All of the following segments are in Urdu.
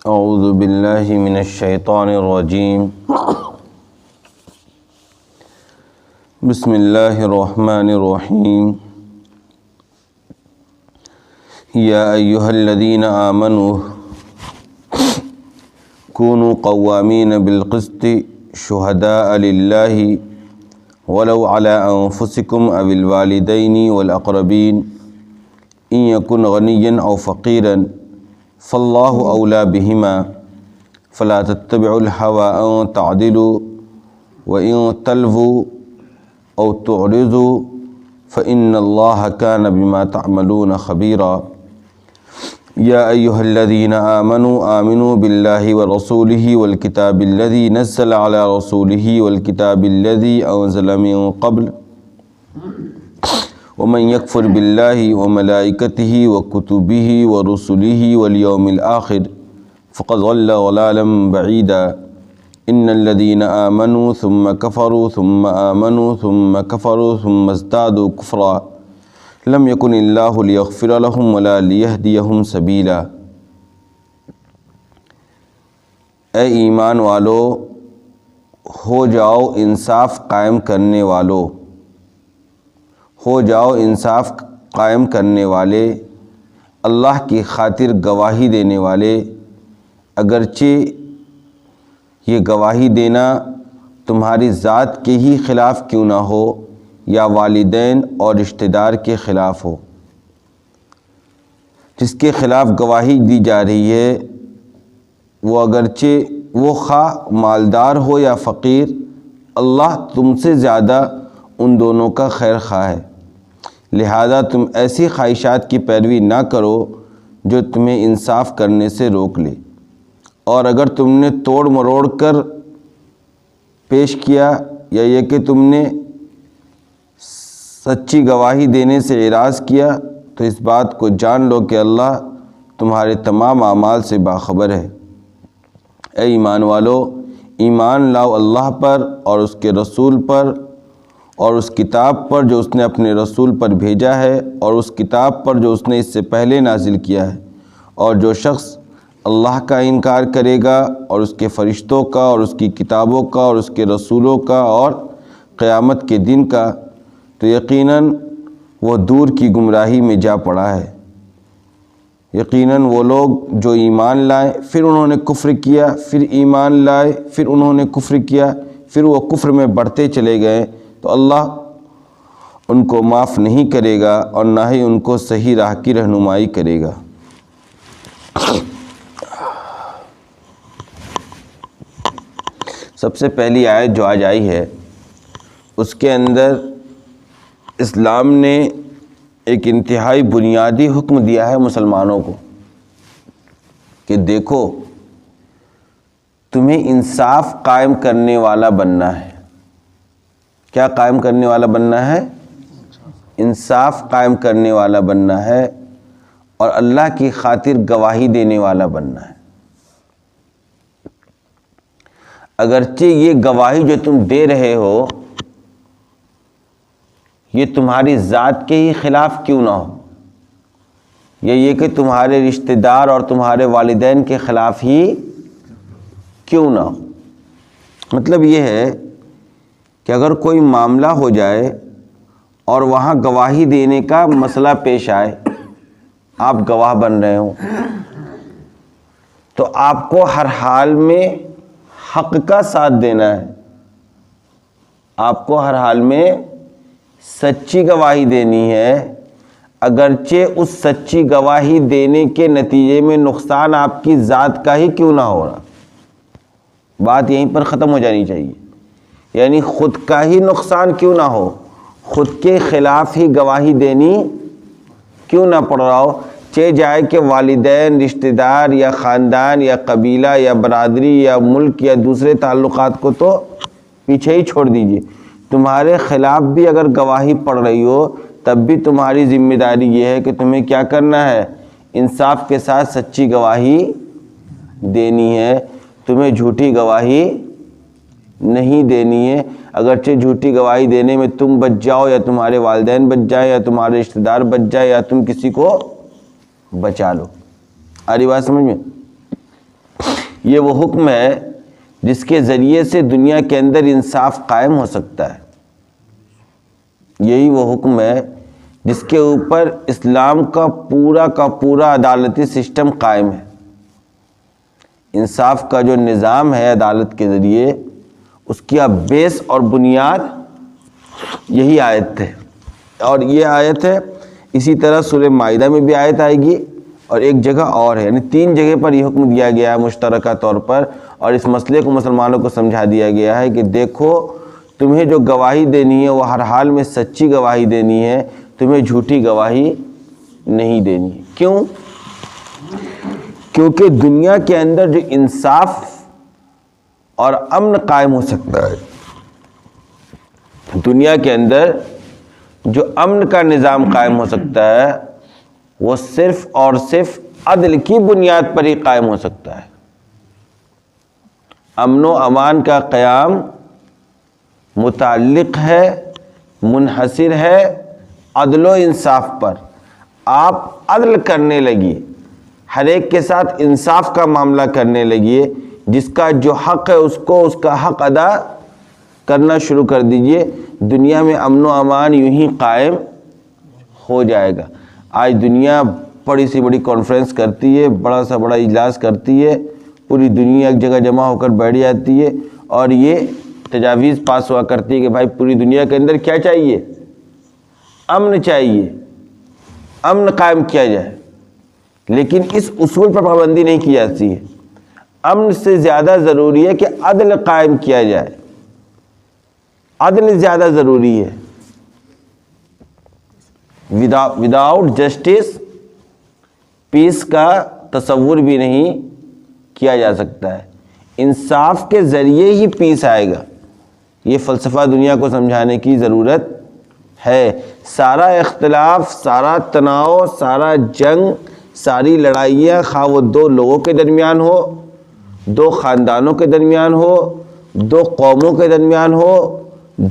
اعوذ باللہ من الشیطان الرجیم بسم اللہ الرحمن الرحیم یا ایہا الذین آمنوا کونوا قوامین بالقسط شہداء للہ ولو علی انفسکم او الوالدین والاقربین ان یکن غنیا او فقیرا فاللہ اولا بہما فلا تتبعوا الہوى ان تعدلوا وان تلووا او تعرضوا فإن اللہ کان بما تعملون خبیرا یا ایہا الذین آمنوا باللہ ورسولہ والکتاب الذی نزل علی رسولہ والکتاب الذی انزل من قبل ومن يكفر بالله وملائكته وكتبه ورسله واليوم الآخر فقد ضل ضلالا بعيدا إن الذين آمنوا ثم كفروا ثم آمنوا ثم كفروا ثم ازدادوا كفرا لم يكن الله ليغفر لهم ولا ليهديهم سبيلا۔ اے ایمان والو، ہو جاؤ انصاف قائم کرنے والو، ہو جاؤ انصاف قائم کرنے والے، اللہ کی خاطر گواہی دینے والے، اگرچہ یہ گواہی دینا تمہاری ذات کے ہی خلاف کیوں نہ ہو یا والدین اور رشتہ دار کے خلاف ہو۔ جس کے خلاف گواہی دی جا رہی ہے وہ اگرچہ وہ خواہ مالدار ہو یا فقیر، اللہ تم سے زیادہ ان دونوں کا خیر خواہ ہے، لہذا تم ایسی خواہشات کی پیروی نہ کرو جو تمہیں انصاف کرنے سے روک لے، اور اگر تم نے توڑ مروڑ کر پیش کیا یا یہ کہ تم نے سچی گواہی دینے سے اعراض کیا تو اس بات کو جان لو کہ اللہ تمہارے تمام اعمال سے باخبر ہے۔ اے ایمان والو، ایمان لاؤ اللہ پر اور اس کے رسول پر اور اس کتاب پر جو اس نے اپنے رسول پر بھیجا ہے اور اس کتاب پر جو اس نے اس سے پہلے نازل کیا ہے، اور جو شخص اللہ کا انکار کرے گا اور اس کے فرشتوں کا اور اس کی کتابوں کا اور اس کے رسولوں کا اور قیامت کے دن کا، تو یقیناً وہ دور کی گمراہی میں جا پڑا ہے۔ یقیناً وہ لوگ جو ایمان لائے پھر انہوں نے کفر کیا، پھر ایمان لائے پھر انہوں نے کفر کیا، پھر وہ کفر میں بڑھتے چلے گئے، تو اللہ ان کو معاف نہیں کرے گا اور نہ ہی ان کو صحیح راہ کی رہنمائی کرے گا۔ سب سے پہلی آیت جو آج آئی ہے اس کے اندر اسلام نے ایک انتہائی بنیادی حکم دیا ہے مسلمانوں کو کہ دیکھو تمہیں انصاف قائم کرنے والا بننا ہے۔ کیا قائم کرنے والا بننا ہے؟ انصاف قائم کرنے والا بننا ہے اور اللہ کی خاطر گواہی دینے والا بننا ہے۔ اگرچہ یہ گواہی جو تم دے رہے ہو یہ تمہاری ذات کے ہی خلاف کیوں نہ ہو، یا یہ کہ تمہارے رشتہ دار اور تمہارے والدین کے خلاف ہی کیوں نہ ہو۔ مطلب یہ ہے کہ اگر کوئی معاملہ ہو جائے اور وہاں گواہی دینے کا مسئلہ پیش آئے، آپ گواہ بن رہے ہوں، تو آپ کو ہر حال میں حق کا ساتھ دینا ہے، آپ کو ہر حال میں سچی گواہی دینی ہے، اگرچہ اس سچی گواہی دینے کے نتیجے میں نقصان آپ کی ذات کا ہی کیوں نہ ہو رہا۔ بات یہیں پر ختم ہو جانی چاہیے، یعنی خود کا ہی نقصان کیوں نہ ہو، خود کے خلاف ہی گواہی دینی کیوں نہ پڑ رہا ہو، چاہے جائے کہ والدین، رشتہ دار یا خاندان یا قبیلہ یا برادری یا ملک یا دوسرے تعلقات کو تو پیچھے ہی چھوڑ دیجئے، تمہارے خلاف بھی اگر گواہی پڑ رہی ہو تب بھی تمہاری ذمہ داری یہ ہے کہ تمہیں کیا کرنا ہے، انصاف کے ساتھ سچی گواہی دینی ہے، تمہیں جھوٹی گواہی نہیں دینی ہے۔ اگرچہ جھوٹی گواہی دینے میں تم بچ جاؤ یا تمہارے والدین بچ جائے یا تمہارے رشتہ دار بچ جائے یا تم کسی کو بچا لو۔ آ رہی بات سمجھ میں؟ یہ وہ حکم ہے جس کے ذریعے سے دنیا کے اندر انصاف قائم ہو سکتا ہے. یہی وہ حکم ہے جس کے اوپر اسلام کا پورا عدالتی سسٹم قائم ہے. انصاف کا جو نظام ہے عدالت کے ذریعے، اس کی اب بیس اور بنیاد یہی آیت ہے. اور یہ آیت ہے، اسی طرح سورہ مائدہ میں بھی آیت آئے گی اور ایک جگہ اور ہے، یعنی 3 جگہ پر یہ حکم دیا گیا ہے مشترکہ طور پر. اور اس مسئلے کو مسلمانوں کو سمجھا دیا گیا ہے کہ دیکھو، تمہیں جو گواہی دینی ہے وہ ہر حال میں سچی گواہی دینی ہے، تمہیں جھوٹی گواہی نہیں دینی ہے. کیوں؟ کیونکہ دنیا کے اندر جو انصاف اور امن قائم ہو سکتا ہے، دنیا کے اندر جو امن کا نظام قائم ہو سکتا ہے، وہ صرف اور صرف عدل کی بنیاد پر ہی قائم ہو سکتا ہے. امن و امان کا قیام متعلق ہے، منحصر ہے عدل و انصاف پر. آپ عدل کرنے لگیے، ہر ایک کے ساتھ انصاف کا معاملہ کرنے لگیے، جس کا جو حق ہے اس کو اس کا حق ادا کرنا شروع کر دیجئے. دنیا میں امن و امان یوں ہی قائم ہو جائے گا. آج دنیا بڑی سی بڑی کانفرنس کرتی ہے، بڑا سا بڑا اجلاس کرتی ہے، پوری دنیا ایک جگہ جمع ہو کر بیٹھ جاتی ہے اور یہ تجاویز پاس ہوا کرتی ہے کہ بھائی پوری دنیا کے اندر کیا چاہیے؟ امن چاہیے، امن قائم کیا جائے. لیکن اس اصول پر پابندی نہیں کی جاتی ہے. امن سے زیادہ ضروری ہے کہ عدل قائم کیا جائے، عدل زیادہ ضروری ہے. وداؤٹ جسٹس پیس کا تصور بھی نہیں کیا جا سکتا ہے. انصاف کے ذریعے ہی پیس آئے گا. یہ فلسفہ دنیا کو سمجھانے کی ضرورت ہے. سارا اختلاف، سارا تناؤ، سارا جنگ، ساری لڑائیاں، خواہ وہ 2 لوگوں کے درمیان ہو، 2 خاندانوں کے درمیان ہو، 2 قوموں کے درمیان ہو،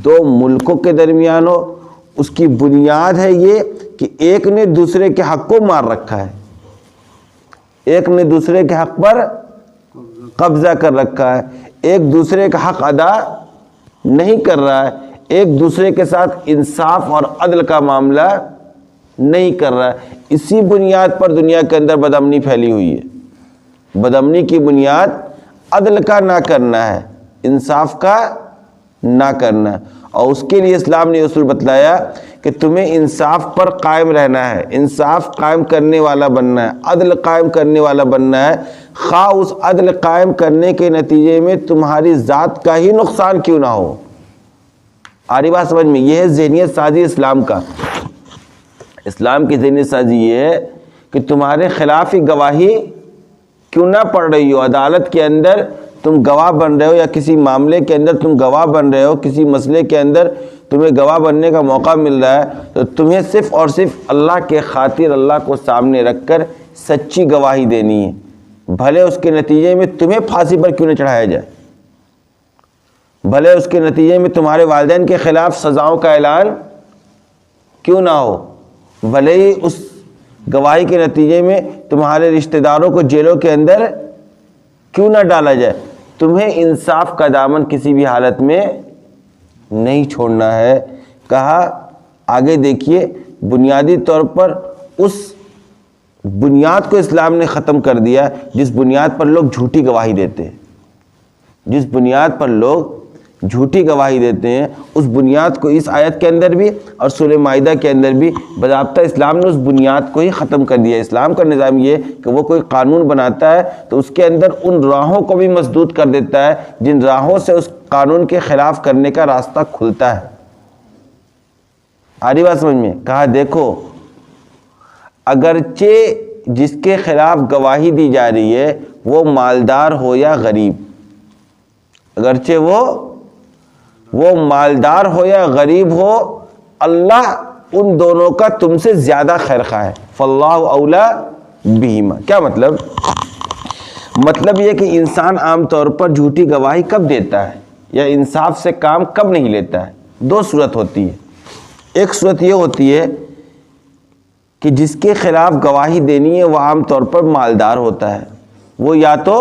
2 ملکوں کے درمیان ہو، اس کی بنیاد ہے یہ کہ ایک نے دوسرے کے حق کو مار رکھا ہے، ایک نے دوسرے کے حق پر قبضہ کر رکھا ہے، ایک دوسرے کا حق ادا نہیں کر رہا ہے، ایک دوسرے کے ساتھ انصاف اور عدل کا معاملہ نہیں کر رہا ہے. اسی بنیاد پر دنیا کے اندر بدامنی پھیلی ہوئی ہے. بدامنی کی بنیاد عدل کا نہ کرنا ہے، انصاف کا نہ کرنا ہے. اور اس کے لیے اسلام نے اصول بتلایا کہ تمہیں انصاف پر قائم رہنا ہے، انصاف قائم کرنے والا بننا ہے، عدل قائم کرنے والا بننا ہے، خواہ اس عدل قائم کرنے کے نتیجے میں تمہاری ذات کا ہی نقصان کیوں نہ ہو. آ رہی بات سمجھ میں؟ یہ ہے ذہنیت سازی اسلام کا. اسلام کی ذہنیت سازی یہ ہے کہ تمہارے خلاف ہی گواہی کیوں نہ پڑ رہی ہو، عدالت کے اندر تم گواہ بن رہے ہو، یا کسی معاملے کے اندر تم گواہ بن رہے ہو، کسی مسئلے کے اندر تمہیں گواہ بننے کا موقع مل رہا ہے، تو تمہیں صرف اور صرف اللہ کے خاطر اللہ کو سامنے رکھ کر سچی گواہی دینی ہے، بھلے اس کے نتیجے میں تمہیں پھانسی پر کیوں نہ چڑھایا جائے، بھلے اس کے نتیجے میں تمہارے والدین کے خلاف سزاؤں کا اعلان کیوں نہ ہو، بھلے ہی اس گواہی کے نتیجے میں تمہارے رشتہ داروں کو جیلوں کے اندر کیوں نہ ڈالا جائے. تمہیں انصاف کا دامن کسی بھی حالت میں نہیں چھوڑنا ہے. کہا آگے دیکھیے، بنیادی طور پر اس بنیاد کو اسلام نے ختم کر دیا جس بنیاد پر لوگ جھوٹی گواہی دیتے ہیں. جس بنیاد پر لوگ جھوٹی گواہی دیتے ہیں، اس بنیاد کو اس آیت کے اندر بھی اور سورہ مائدہ کے اندر بھی باضابطہ اسلام نے اس بنیاد کو ہی ختم کر دیا. اسلام کا نظام یہ کہ وہ کوئی قانون بناتا ہے تو اس کے اندر ان راہوں کو بھی مسدود کر دیتا ہے جن راہوں سے اس قانون کے خلاف کرنے کا راستہ کھلتا ہے. آ رہی بات سمجھ میں؟ کہا دیکھو، اگرچہ جس کے خلاف گواہی دی جا رہی ہے وہ مالدار ہو یا غریب، اگرچہ وہ مالدار ہو یا غریب ہو، اللہ ان دونوں کا تم سے زیادہ خیر خواہ ہے. فاللہ اولا بہما. کیا مطلب؟ مطلب یہ کہ انسان عام طور پر جھوٹی گواہی کب دیتا ہے یا انصاف سے کام کب نہیں لیتا ہے. 2 صورت ہوتی ہے. ایک صورت یہ ہوتی ہے کہ جس کے خلاف گواہی دینی ہے وہ عام طور پر مالدار ہوتا ہے، وہ یا تو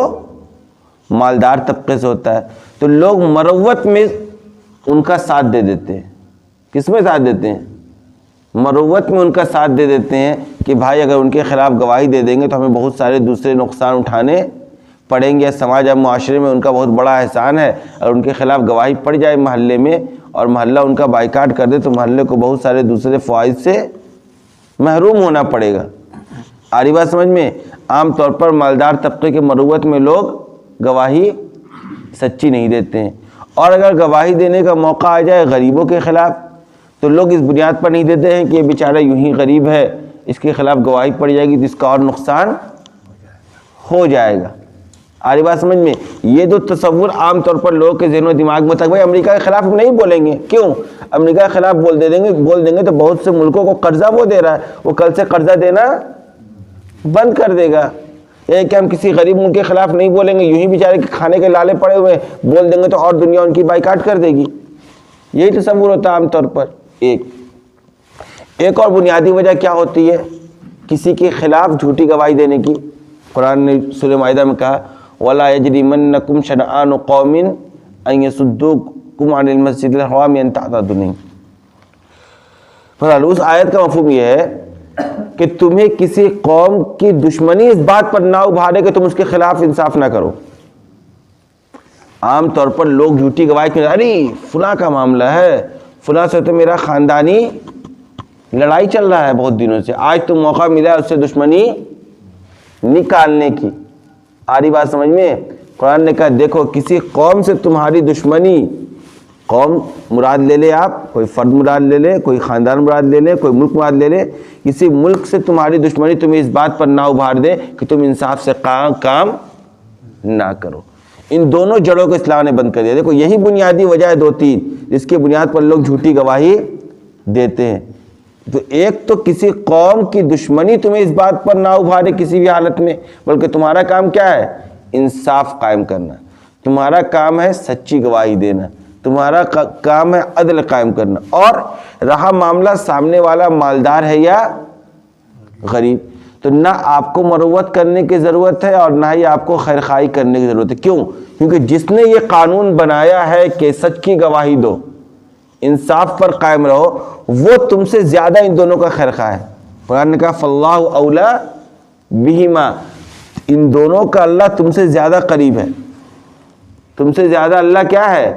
مالدار طبقے سے ہوتا ہے، تو لوگ مروت میں ان کا ساتھ دے دیتے ہیں. کس میں ساتھ دیتے ہیں؟ مروت میں ان کا ساتھ دے دیتے ہیں کہ بھائی اگر ان کے خلاف گواہی دے دیں گے تو ہمیں بہت سارے دوسرے نقصان اٹھانے پڑیں گے. سماج اور معاشرے میں ان کا بہت بڑا احسان ہے، اور ان کے خلاف گواہی پڑ جائے محلے میں اور محلہ ان کا بائیکاٹ کر دے تو محلے کو بہت سارے دوسرے فوائد سے محروم ہونا پڑے گا. آ رہی بات سمجھ میں؟ عام طور پر مالدار طبقے کے مروت میں لوگ گواہی سچی نہیں دیتے ہیں، اور اگر گواہی دینے کا موقع آ جائے غریبوں کے خلاف تو لوگ اس بنیاد پر نہیں دیتے ہیں کہ یہ بیچارہ یوں ہی غریب ہے، اس کے خلاف گواہی پڑ جائے گی تو اس کا اور نقصان ہو جائے گا. آ رہی بات سمجھ میں؟ یہ دو تصور عام طور پر لوگوں کے ذہن و دماغ میں تک، بھائی امریکہ کے خلاف نہیں بولیں گے. کیوں؟ امریکہ کے خلاف بول دیں گے تو بہت سے ملکوں کو قرضہ وہ دے رہا ہے، وہ کل سے قرضہ دینا بند کر دے گا. یہ کہ ہم کسی غریب ملک کے خلاف نہیں بولیں گے، یوں ہی بیچارے کے کھانے کے لالے پڑے ہوئے بول دیں گے تو اور دنیا ان کی بائیکاٹ کر دے گی. یہی تصور ہوتا ہے عام طور پر. ایک اور بنیادی وجہ کیا ہوتی ہے کسی کے خلاف جھوٹی گواہی دینے کی؟ قرآن نے سورہ مائدہ میں کہا وَلَا يَجْرِمَنَّكُمْ شَنَآنُ قَوْمٍ أَن يَصُدُّوكُمْ عَنِ الْمَسْجِدِ الْحَرَامِ أَن تَعْتَدُوا. بہرحال اس آیت کا مفہوم یہ ہے کہ تمہیں کسی قوم کی دشمنی اس بات پر نہ ابھارے کہ تم اس کے خلاف انصاف نہ کرو. عام طور پر لوگ جھوٹی گواہی کے ارے فلاں کا معاملہ ہے، فلاں سے تو میرا خاندانی لڑائی چل رہا ہے بہت دنوں سے، آج تو موقع ملا ہے اس سے دشمنی نکالنے کی. آ رہی بات سمجھ میں؟ قرآن نے کہا دیکھو کسی قوم سے تمہاری دشمنی، قوم مراد لے لے آپ، کوئی فرد مراد لے لے، کوئی خاندان مراد لے لے، کوئی ملک مراد لے لے، کسی ملک سے تمہاری دشمنی تمہیں اس بات پر نہ ابھار دے کہ تم انصاف سے کام نہ کرو. ان دونوں جڑوں کو اسلام نے بند کر دیا. دیکھو یہی بنیادی وجہ ہے دو تین جس کی بنیاد پر لوگ جھوٹی گواہی دیتے ہیں. تو ایک تو کسی قوم کی دشمنی تمہیں اس بات پر نہ ابھارے کسی بھی حالت میں، بلکہ تمہارا کام کیا ہے؟ انصاف قائم کرنا. تمہارا کام ہے سچی گواہی دینا، تمہارا کام ہے عدل قائم کرنا. اور رہا معاملہ سامنے والا مالدار ہے یا غریب، تو نہ آپ کو مروت کرنے کی ضرورت ہے اور نہ ہی آپ کو خیرخواہی کرنے کی ضرورت ہے. کیوں؟ کیونکہ جس نے یہ قانون بنایا ہے کہ سچ کی گواہی دو، انصاف پر قائم رہو، وہ تم سے زیادہ ان دونوں کا خیرخواہ ہے. قرآن نے کہا فاللہ اولیٰ بہما، ان دونوں کا اللہ تم سے زیادہ قریب ہے، تم سے زیادہ اللہ کیا ہے؟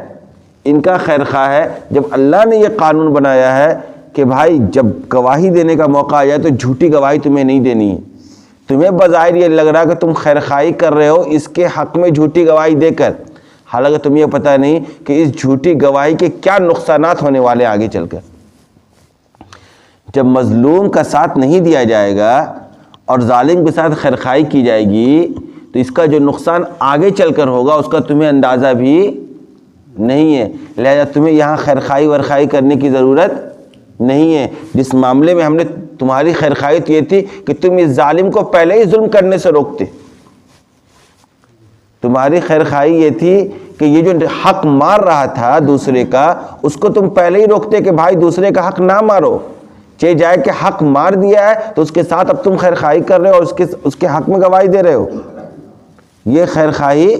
ان کا خیرخواہ ہے. جب اللہ نے یہ قانون بنایا ہے کہ بھائی جب گواہی دینے کا موقع آ جائے تو جھوٹی گواہی تمہیں نہیں دینی ہے، تمہیں بظاہر یہ لگ رہا کہ تم خیرخواہی کر رہے ہو اس کے حق میں جھوٹی گواہی دے کر، حالانکہ تمہیں یہ پتہ نہیں کہ اس جھوٹی گواہی کے کیا نقصانات ہونے والے آگے چل کر. جب مظلوم کا ساتھ نہیں دیا جائے گا اور ظالم کے ساتھ خیرخواہی کی جائے گی تو اس کا جو نقصان آگے چل کر ہوگا اس کا تمہیں اندازہ بھی نہیں ہے. لہذا تمہیں یہاں خیرخواہی ورخواہی کرنے کی ضرورت نہیں ہے. جس معاملے میں ہم نے تمہاری خیرخواہی تو یہ تھی کہ تم اس ظالم کو پہلے ہی ظلم کرنے سے روکتے. تمہاری خیرخواہی یہ تھی کہ یہ جو حق مار رہا تھا دوسرے کا اس کو تم پہلے ہی روکتے کہ بھائی دوسرے کا حق نہ مارو، چاہے جائے کہ حق مار دیا ہے تو اس کے ساتھ اب تم خیرخواہی کر رہے ہو اور اس کے حق میں گواہی دے رہے ہو. یہ خیرخواہی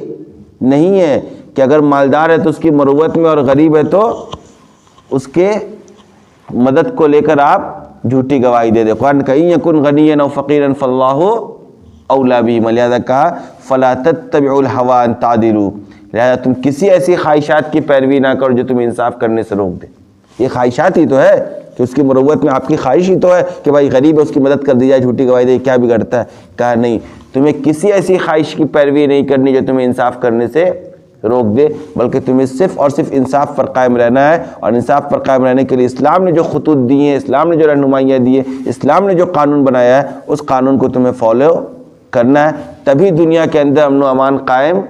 نہیں ہے کہ اگر مالدار ہے تو اس کی مروت میں اور غریب ہے تو اس کے مدد کو لے کر آپ جھوٹی گواہی دے دے. قرآن کہ یکن غنیا او فقیرا فاللہ اولیٰ بہما، لہذا کہا فلا تتبعوا الہوی ان تعدلوا، لہذا تم کسی ایسی خواہشات کی پیروی نہ کرو جو تمہیں انصاف کرنے سے روک دے. یہ خواہشات ہی تو ہے کہ اس کی مروت میں آپ کی خواہش ہی تو ہے کہ بھائی غریب ہے اس کی مدد کر دی جائے، جھوٹی گواہی دے، کیا بگڑتا ہے؟ کہا نہیں، تمہیں کسی ایسی خواہش کی پیروی نہیں کرنی جو تمہیں انصاف کرنے سے روک دے، بلکہ تمہیں صرف اور صرف انصاف پر قائم رہنا ہے. اور انصاف پر قائم رہنے کے لیے اسلام نے جو خطوط دی ہیں، اسلام نے جو رہنمائیاں دی ہیں، اسلام نے جو قانون بنایا ہے اس قانون کو تمہیں فالو کرنا ہے. تبھی دنیا کے اندر امن و امان قائم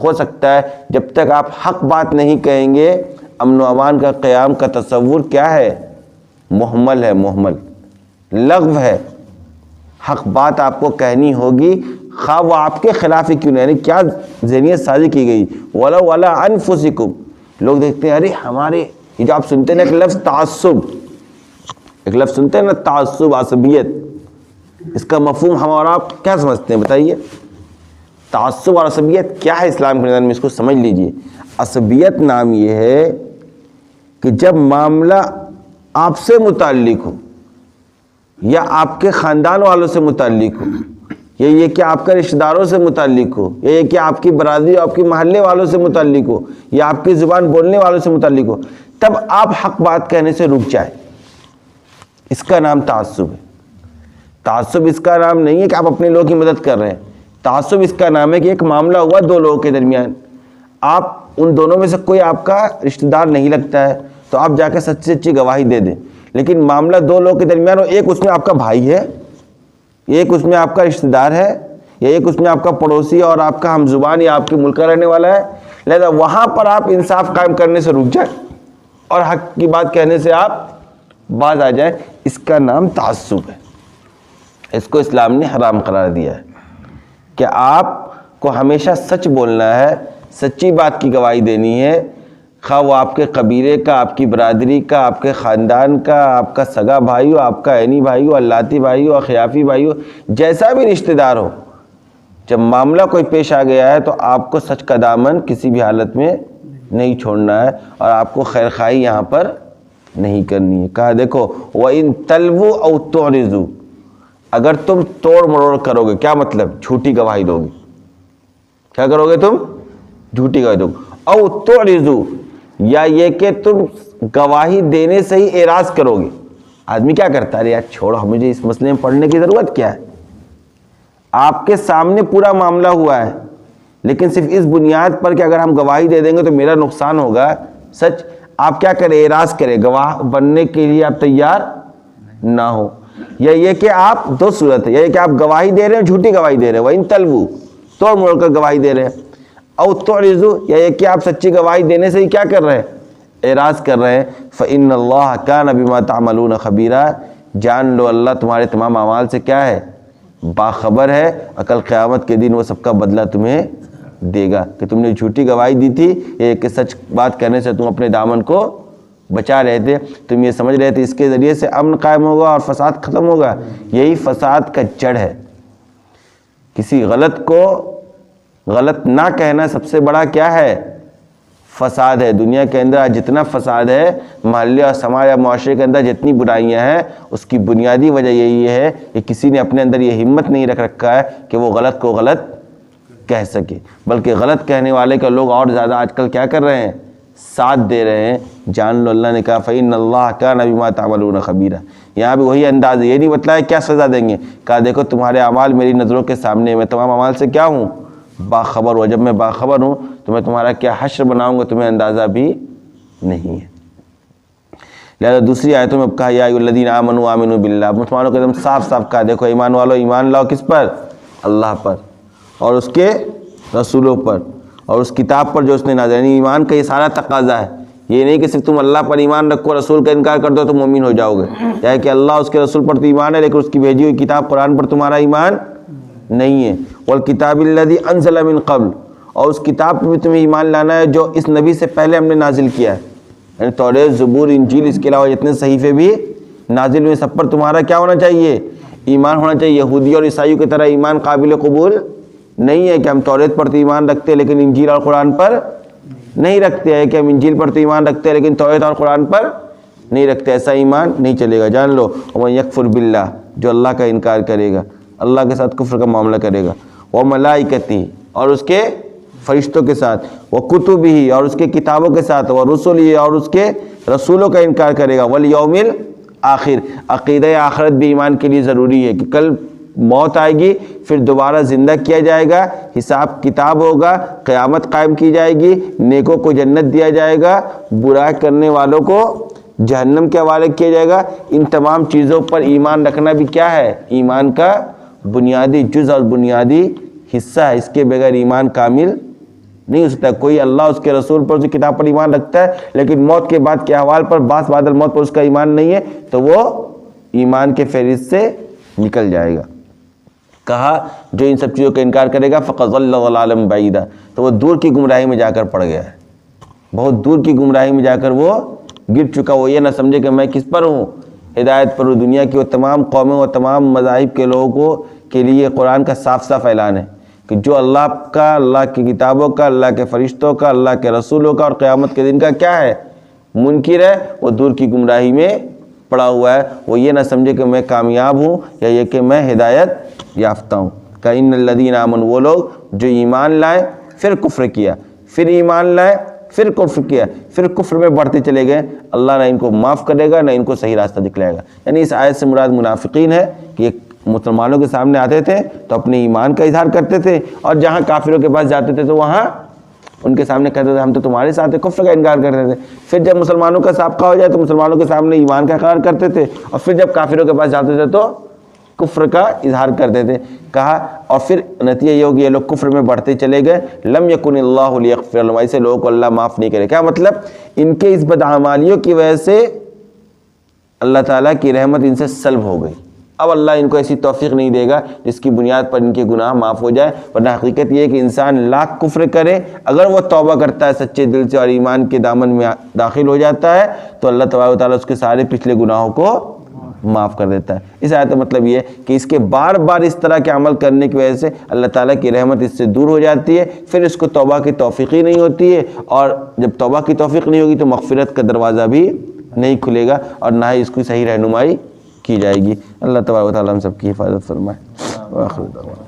ہو سکتا ہے. جب تک آپ حق بات نہیں کہیں گے امن و امان کا قیام کا تصور کیا ہے؟ محمل ہے، محمل لغو ہے. حق بات آپ کو کہنی ہوگی خواہ وہ آپ کے خلاف ہی کیوں نہیں. یعنی کیا ذہنیت سازی کی گئی، وَلَوْ عَلَىٰ أَنفُسِكُمْ. لوگ دیکھتے ہیں ارے ہمارے یہ جو آپ سنتے ہیں نا ایک لفظ تعصب، ایک لفظ سنتے ہیں نا تعصب، عصبیت، اس کا مفہوم ہم اور آپ کیا سمجھتے ہیں بتائیے؟ تعصب اور عصبیت کیا ہے اسلام کے نظام میں، اس کو سمجھ لیجئے۔ عصبیت نام یہ ہے کہ جب معاملہ آپ سے متعلق ہو یا آپ کے خاندان والوں سے متعلق ہو، یا یہ کہ آپ کا رشتہ داروں سے متعلق ہو، یا یہ کہ آپ کی برادری اور آپ کے محلے والوں سے متعلق ہو، یا آپ کی زبان بولنے والوں سے متعلق ہو، تب آپ حق بات کہنے سے رک جائیں، اس کا نام تعصب ہے۔ تعصب اس کا نام نہیں ہے کہ آپ اپنے لوگوں کی مدد کر رہے ہیں، تعصب اس کا نام ہے کہ ایک معاملہ ہوا دو لوگوں کے درمیان، آپ ان دونوں میں سے کوئی آپ کا رشتہ دار نہیں لگتا ہے تو آپ جا کے سچی سچی گواہی دے دیں، لیکن معاملہ دو لوگوں کے درمیان ہو، ایک اس میں آپ کا بھائی ہے، ایک اس میں آپ کا رشتہ دار ہے، یا ایک اس میں آپ کا پڑوسی اور آپ کا ہم زبان یا آپ کے ملک کا رہنے والا ہے، لہذا وہاں پر آپ انصاف قائم کرنے سے رک جائیں اور حق کی بات کہنے سے آپ باز آ جائیں، اس کا نام تعصب ہے۔ اس کو اسلام نے حرام قرار دیا ہے کہ آپ کو ہمیشہ سچ بولنا ہے، سچی بات کی گواہی دینی ہے، خواہ وہ آپ کے قبیلے کا، آپ کی برادری کا، آپ کے خاندان کا، آپ کا سگا بھائی ہو، آپ کا عینی بھائی ہو، اللاتی بھائی ہو، خیافی بھائی ہو، جیسا بھی رشتہ دار ہو، جب معاملہ کوئی پیش آ گیا ہے تو آپ کو سچ کا دامن کسی بھی حالت میں نہیں چھوڑنا ہے اور آپ کو خیر خواہی یہاں پر نہیں کرنی ہے۔ کہا دیکھو وَإِن تَلْوُوا أَوْ تُعْرِضُوا، اگر تم توڑ مروڑ کرو گے، کیا مطلب؟ جھوٹی گواہی دو گے، کیا کرو گے تم؟ جھوٹی گواہی دو گے، او تعرضوا، یا یہ کہ تم گواہی دینے سے ہی اعراض کرو گے۔ آدمی کیا کرتا ہے، یار چھوڑو مجھے اس مسئلے میں پڑھنے کی ضرورت کیا ہے، آپ کے سامنے پورا معاملہ ہوا ہے لیکن صرف اس بنیاد پر کہ اگر ہم گواہی دے دیں گے تو میرا نقصان ہوگا، سچ آپ کیا کریں، اعراض کریں، گواہ بننے کے لیے آپ تیار نہ ہو، یا یہ کہ آپ دو صورت ہے، یا یہ کہ آپ گواہی دے رہے ہیں جھوٹی گواہی دے رہے ہیں، وَإِن تَلْوُوا توڑ موڑ کر گواہی دے رہے ہیں، او تعرضوا، یا یہ کہ آپ سچی گواہی دینے سے ہی کیا کر رہے ہیں، اعراض کر رہے ہیں، فإن اللہ کان بما تعملون خبیرا، جان لو اللہ تمہارے تمام اعمال سے کیا ہے، باخبر ہے، کل قیامت کے دن وہ سب کا بدلہ تمہیں دے گا کہ تم نے جھوٹی گواہی دی تھی، یہ کہ سچ بات کہنے سے تم اپنے دامن کو بچا رہے تھے، تم یہ سمجھ رہے تھے اس کے ذریعے سے امن قائم ہوگا اور فساد ختم ہوگا، یہی فساد کا جڑ ہے۔ کسی غلط کو غلط نہ کہنا سب سے بڑا کیا ہے، فساد ہے۔ دنیا کے اندر جتنا فساد ہے، محلے اور سماج یا معاشرے کے اندر جتنی برائیاں ہیں، اس کی بنیادی وجہ یہی ہے کہ کسی نے اپنے اندر یہ ہمت نہیں رکھ رکھا ہے کہ وہ غلط کو غلط کہہ سکے، بلکہ غلط کہنے والے کا لوگ اور زیادہ آج کل کیا کر رہے ہیں، ساتھ دے رہے ہیں۔ جان لو اللہ نے کہا فإن اللہ کان بما تعملون خبیرا، یہاں بھی وہی انداز ہے، یہ نہیں بتلایا کیا سزا دیں گے، کہا دیکھو تمہارے اعمال میری نظروں کے سامنے، میں تمام اعمال سے کیا ہوں، باخبر ہوں، جب میں باخبر ہوں تو میں تمہارا کیا حشر بناؤں گا تمہیں اندازہ بھی نہیں ہے۔ لہذا دوسری آیتوں میں کہا یا ایھا الذین آمنوا آمنوا باللہ، مسلمانوں کو ایک دم صاف صاف کہا دیکھو ایمان والو ایمان لاؤ کس پر، اللہ پر اور اس کے رسولوں پر اور اس کتاب پر جو اس نے نازل، یعنی ایمان کا یہ سارا تقاضا ہے، یہ نہیں کہ صرف تم اللہ پر ایمان رکھو رسول کا انکار کر دو تو مومن ہو جاؤ گے، یا کہ اللہ اس کے رسول پر تو ایمان ہے لیکن اس کی بھیجی ہوئی کتاب قرآن پر تمہارا ایمان نہیں ہے، والکتاب الذی انزل من قبل، اور اس کتاب پہ بھی تمہیں ایمان لانا ہے جو اس نبی سے پہلے ہم نے نازل کیا ہے، یعنی توریت، زبور، انجیل، اس کے علاوہ جتنے صحیفے بھی نازل ہوئے سب پر تمہارا کیا ہونا چاہیے، ایمان ہونا چاہیے۔ یہودی اور عیسائیوں کی طرح ایمان قابل قبول نہیں ہے کہ ہم توریت پر تو ایمان رکھتے ہیں لیکن انجیل اور قرآن پر نہیں رکھتے ہیں، کہ ہم انجیل پر تو ایمان رکھتے ہیں لیکن توریت اور قرآن پر نہیں رکھتے، ایسا ایمان نہیں چلے گا۔ جان لو ومن یکفر باللہ، جو اللہ کا انکار کرے گا، اللہ کے ساتھ کفر کا معاملہ کرے گا، وملائکتہ، اور اس کے فرشتوں کے ساتھ، وکتبہ، اور اس کے کتابوں کے ساتھ، ورسلہ، اور اس کے رسولوں کا انکار کرے گا، والیوم الآخر، عقیدہ آخرت بھی ایمان کے لیے ضروری ہے کہ کل موت آئے گی، پھر دوبارہ زندہ کیا جائے گا، حساب کتاب ہوگا، قیامت قائم کی جائے گی، نیکوں کو جنت دیا جائے گا، برا کرنے والوں کو جہنم کے حوالے کیا جائے گا۔ ان تمام چیزوں پر ایمان رکھنا بھی کیا ہے، ایمان کا بنیادی جز اور بنیادی حصہ ہے، اس کے بغیر ایمان کامل نہیں ہو سکتا۔ کوئی اللہ اس کے رسول پر، اس کی کتاب پر ایمان رکھتا ہے لیکن موت کے بعد کے احوال پر، بعد الموت پر اس کا ایمان نہیں ہے تو وہ ایمان کے فہرست سے نکل جائے گا۔ کہا جو ان سب چیزوں کا انکار کرے گا فقد ضل ضلالا بعیدا، تو وہ دور کی گمراہی میں جا کر پڑ گیا ہے، بہت دور کی گمراہی میں جا کر وہ گر چکا۔ وہ یہ نہ سمجھے کہ میں کس پر ہوں، ہدایت پر ہوں۔ دنیا کی وہ تمام قوموں اور تمام مذاہب کے لوگوں کے لیے قرآن کا صاف صاف اعلان ہے کہ جو اللہ کا، اللہ کی کتابوں کا، اللہ کے فرشتوں کا، اللہ کے رسولوں کا اور قیامت کے دن کا کیا ہے؟ منکر ہے، وہ دور کی گمراہی میں پڑا ہوا ہے. وہ یہ نہ سمجھے کہ میں کامیاب ہوں یا یہ کہ میں ہدایت یافتہ ہوں. کہ ان الذین آمنوا، وہ لوگ جو ایمان لائے پھر کفر کیا، پھر ایمان لائے پھر کفر کیا، پھر کفر میں بڑھتے چلے گئے، اللہ نہ ان کو معاف کرے گا نہ ان کو صحیح راستہ دکھلائے گا. یعنی اس آیت سے مراد منافقین ہے کہ یہ مسلمانوں کے سامنے آتے تھے تو اپنے ایمان کا اظہار کرتے تھے، اور جہاں کافروں کے پاس جاتے تھے تو وہاں ان کے سامنے کہتے تھے ہم تو تمہارے ساتھ ہیں، کفر کا انکار کرتے تھے. پھر جب مسلمانوں کا سابقہ ہو جائے تو مسلمانوں کے سامنے ایمان کا اقرار کرتے تھے، اور پھر جب کافروں کے پاس جاتے تھے تو کفر کا اظہار کرتے تھے. کہا اور پھر نتیجہ یہ ہو کہ یہ لوگ کفر میں بڑھتے چلے گئے. لم یکن اللہ لیغفر لهم، ایسے لوگوں کو اللہ معاف نہیں کرے. کیا مطلب؟ ان کے اس بدعمالیوں کی وجہ سے اللہ تعالیٰ کی رحمت ان سے سلب ہو گئی. اب اللہ ان کو ایسی توفیق نہیں دے گا جس کی بنیاد پر ان کے گناہ معاف ہو جائے. ورنہ حقیقت یہ ہے کہ انسان لاکھ کفر کرے، اگر وہ توبہ کرتا ہے سچے دل سے اور ایمان کے دامن میں داخل ہو جاتا ہے تو اللہ تبارک و تعالیٰ اس کے سارے پچھلے گناہوں کو معاف کر دیتا ہے. اس آیت کا مطلب یہ ہے کہ اس کے بار بار اس طرح کے عمل کرنے کی وجہ سے اللہ تعالیٰ کی رحمت اس سے دور ہو جاتی ہے. پھر اس کو توبہ کی توفیق ہی نہیں ہوتی ہے، اور جب توبہ کی توفیق نہیں ہوگی تو مغفرت کا دروازہ بھی نہیں کھلے گا اور نہ ہی اس کی صحیح رہنمائی کی جائے گی. اللہ تبارک و تعالیٰ ہم سب کی حفاظت فرمائے. وآخر دعوانا